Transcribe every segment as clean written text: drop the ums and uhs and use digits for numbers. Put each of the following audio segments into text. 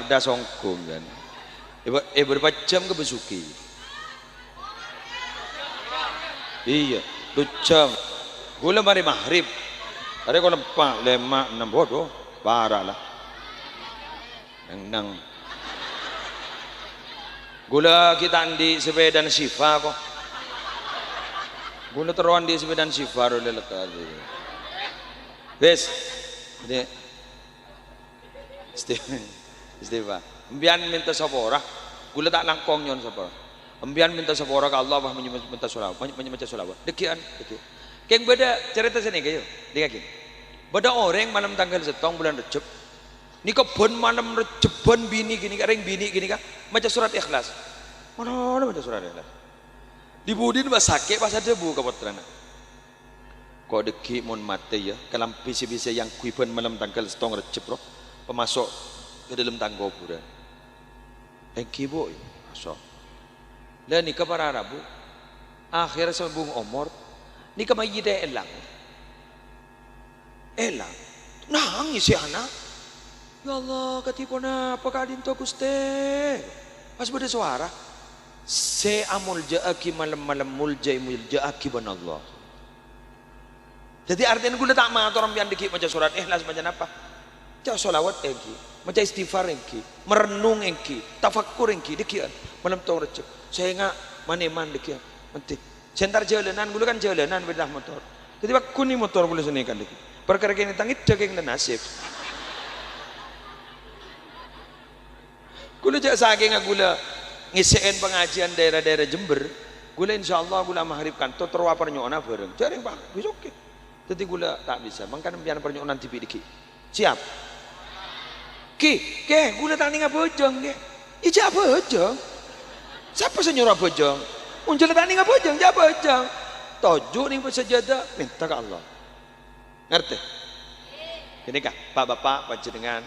Jakarta songkong kan. Berapa jam ke Besuki? Iya, 2 jam. Gula mari maghrib. Ada ko 4, 5, 6 bodoh, parah lah. Nang. Gula kita andi sepeda Siva kok. Gula teruan di sepeda Siva ro lelekat. Wes. Ini Steva. Embian minta sapora. Gula tak langkong nyon sapora. Embian minta sapora ke Allah bah minta selawat, membaca selawat. Dekian. Keng beda cerita sini kayo. Dikakin. Beda orang malam tanggal 1 bulan Rejab. Ni kebon malam Rejeban bini gini ring bini gini kan baca surat Ikhlas. Mana baca surat Ikhlas. Dibudin pas sakit pas ada bu kapotrana. Kok deki mon mate ya kalam bisa yang kuiban malam tanggal 1 Rejab bro. Pemasok ke dalam tangga pura. Engki bu. Masuk. Lah ni para Rabu. Akhir sambung umur. Ni kamayida elang. Elang. Nangis si anak. Ya Allah, katipo na pagkadin to Guste. Pas beda suara. Se amul ja'aki malam-malam muljai mulja'aki ban Allah. Jadi artinya gue tak matur orang dikit macam surat Ikhlas macam apa? Macam solawat engki, macam istighfar engki, merenung engki, tafakkur engki dikit. Malam tahun Rejab. Saya enggak maneman dikit. Penting. Sentar jalanan, gue kan jalanan bedah motor. Jadi aku ni motor boleh senikan dikit. Perkara kini tangit jaga yang nasib. Gula jak saking gula ngisiin pengajian daerah-daerah Jember. Gula insyaallah gula maghrib kantor terwapar nyona bareng. Jaring Pak, wis oke. Jadi gula tak bisa. Mangkan pian pernyonan tipi diki. Siap. Ke, gula tak ninga bojong ke. Ija bojong. Siapa senyora bojong? Unjul tak ninga bojong, ja bojong. Tojo ning sejadah minta ke Allah. Ngerti? Ini kah Pak-bapak panjenengan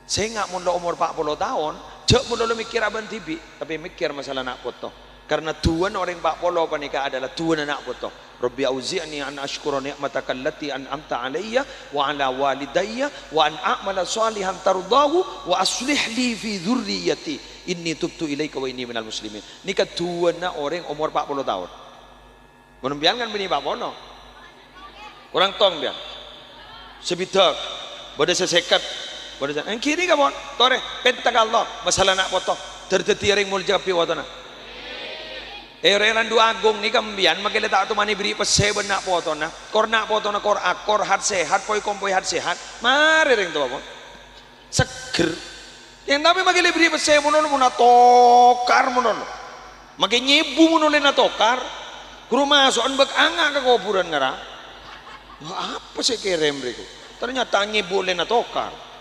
saya nggak mau umur 40 tahun, jauh mau mikir abang tibi, tapi mikir masalah anak foto. Karena tuan orang 40 panika adalah tuan anak foto. Rabbi auzi'ni an ashkura ni'mataka allati an'amta alayya wa ala walidayya wa an a'mala salihan tardahu wa aslih li fi dzurriyyati inni tubtu ilaika wa inni minal muslimin. Nika tuan orang umur 40 tahun. Menumpian kan bini 40. Kurang tong dia. Sebidak, bodoh sesekat. Yang kiri ka bon, tore pentag Allah masalah nak foto terteti ring mulja pi watona. Relan dua agung ni kambian magila ta tu mani beri paseben nak foto na. Kor nak foto na kor akor hat sehat poi kompoi hat sehat. Mari ring tu bon. Seger. Yang tapi magila beri paseben mono muna tokar mono. Magi nyebu mono le na tokar. Kuru masukan bek anga ka kuburan ngara. Apa sih kerem riku? Ternyata nyebu le na tokar.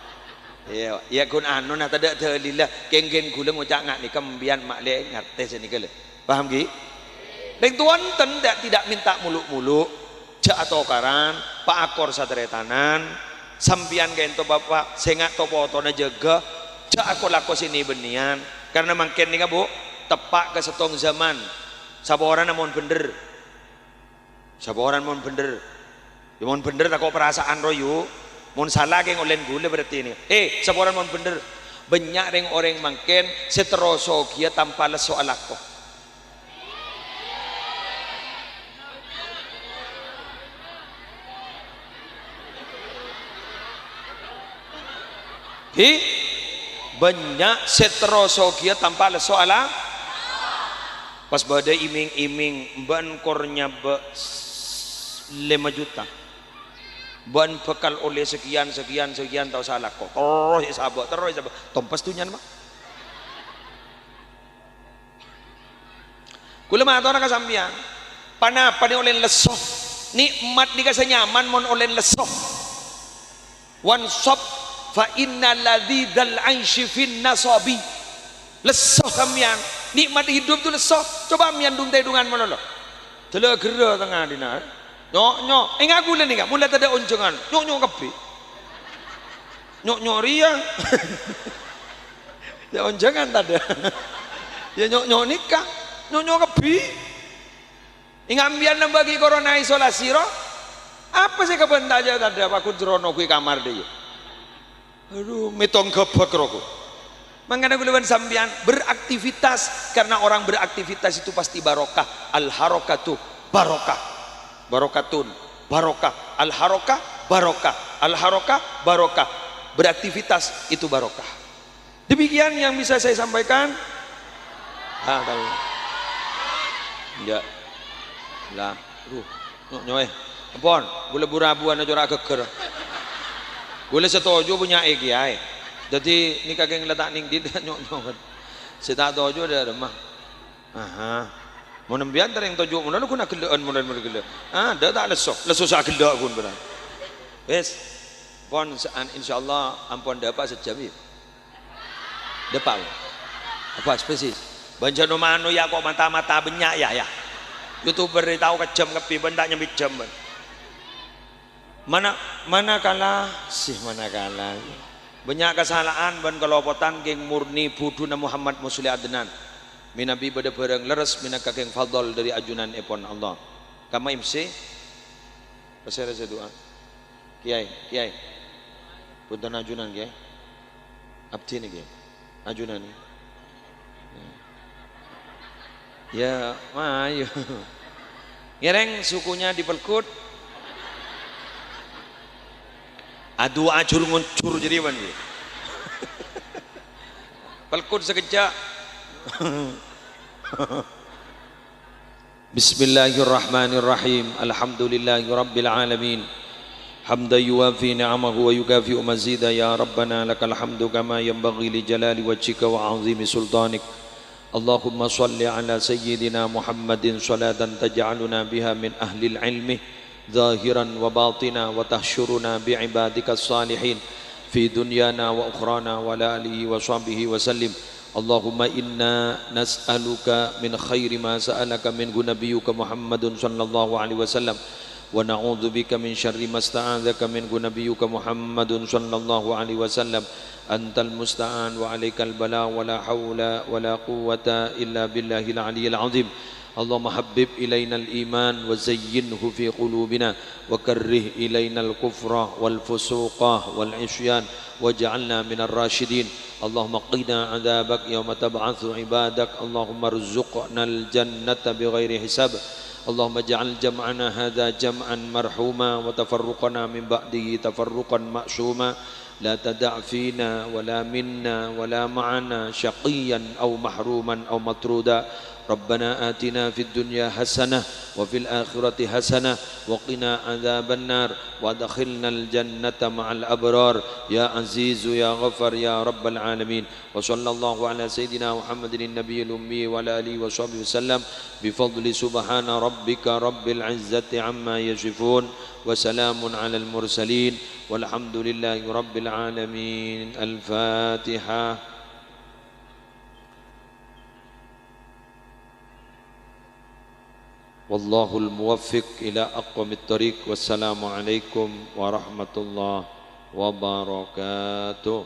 Ya kun anu nah tada lillah geng-geng gula ngucak ngak ni kembian mak le ngerti sini kele. Paham ki? Leng tuan tidak minta muluk-muluk, jak tokaran, pak akor satretanan, sampian gento bapak sengak topo tona jaga, jak aku laku sini benian. Karena mungkin ni Bu, tepak ke setong zaman. Saboran namun bener. Saboran mon bener. Ya mon bener tak kok perasaan royu. Mon salah geng olen gula berarti ini. Saboran mon bener. Banyak reng orang mangken seteroso kia tanpa leso alako. Banyak seteroso kia tanpa leso ala. Pas badai iming-iming bankornya 5 juta. Ban bekal oleh sekian tahu salah kok terus sabak tompas tuh nyan mah kula mah ora kasampian panapa ni oleh lesoh nikmat dikasih nyaman mon oleh lesoh wan sob fa innal ladzal aishi fin nasabi lesoh kamian nikmat hidup tu lesoh coba mian dung tedungan mana lo tela gera tengah dina nyok aku lah ni kan mulai tak ada onjongan nyok kapi nyok ria ya onjongan tak ada ya nyok nikah nyok kapi ingat biar bagi corona isolasi roh apa sih kebentar aja tak ada aku jerono kui kamar dia Aduh, metong gebek roko. Mangkana kulawan sampean beraktivitas, karena orang beraktivitas itu pasti barokah. Al harokatu barokah, barokatun barokah, al harokah barokah, al harokah barokah. Beraktivitas itu barokah. Demikian yang bisa saya sampaikan. Tahu. Ya. Lah, nyoy. Ampun, boleh burabuan aja ora geger. Boleh setuju punya kiai. Jadi ini kakek ngeletak ning dit nyok-nyok. Saya tak tojo ada remah. Aha. Mau nembian tereng tojo mun lu kuna geleun mun gele. Ah, dah tak leso sak gelek kun beran. Wes. Pon insyaallah ampun dapat sejam ya. Dapat. Apa spesies? Banjano mano ya kok mata-mata benyak ya. YouTuber tahu kejam kepi bendak nyambit jam. Mana kalah banyak kesalahan ban kelopotan geng murni buduna Muhammad Musli Adnan minabi pada barang leres minaka geng fadl dari ajunan epon Allah kama imsi pasir doa kiai punten ajunan kiai abdi nih kiai ajunan nih ya ayo ngereng sukunya dipelkut. Aduh acur nguncur jadi mana? Pelkut sekejap. Bismillahirrahmanirrahim. Alhamdulillahirabbil alamin. Hamdan yuwafi ni'amahu wa yukafi'u mazida ya rabbana lakal hamdu kama yanbaghi li jalali wajhika wa 'azimi sultanik. Allahumma shalli ala sayyidina Muhammadin salatan taj'aluna biha min ahli ilmi ظاهرا وباطنا وتحشرنا بعبادك الصالحين في دنيانا وأخرانا وعلى آله وصحبه وسلم اللهم إنا نسألك من خير ما سألك منه نبيك محمد صلى الله عليه وسلم ونعوذ بك من شر ما استعاذك منه نبيك محمد صلى الله عليه وسلم أنت المستعان وعليك البلاء ولا حول ولا قوة إلا بالله العلي العظيم اللهم حبب إلينا الإيمان وزينه في قلوبنا وكره إلينا الكفر والفسوق والعصيان واجعلنا من الراشدين اللهم قنا عذابك يوم تبعث عبادك اللهم ارزقنا الجنة بغير حساب اللهم اجعل جمعنا هذا جمعا مرحوما وتفرقنا من بعده تفرقا معصوما لا تدع فينا ولا منا ولا معنا شقيا أو محروما أو مطرودا ربنا آتنا في الدنيا حسنة وفي الآخرة حسنة وقنا عذاب النار وادخلنا الجنة مع الأبرار يا عزيز يا غفر يا رب العالمين وصلى الله على سيدنا محمد النبي الأمي وعلى آله وصحبه وسلم بفضل سبحان ربك رب العزة عما يصفون وسلام على المرسلين والحمد لله رب العالمين الفاتحة والله الموفق إلى أقوم الطريق والسلام عليكم ورحمة الله وبركاته.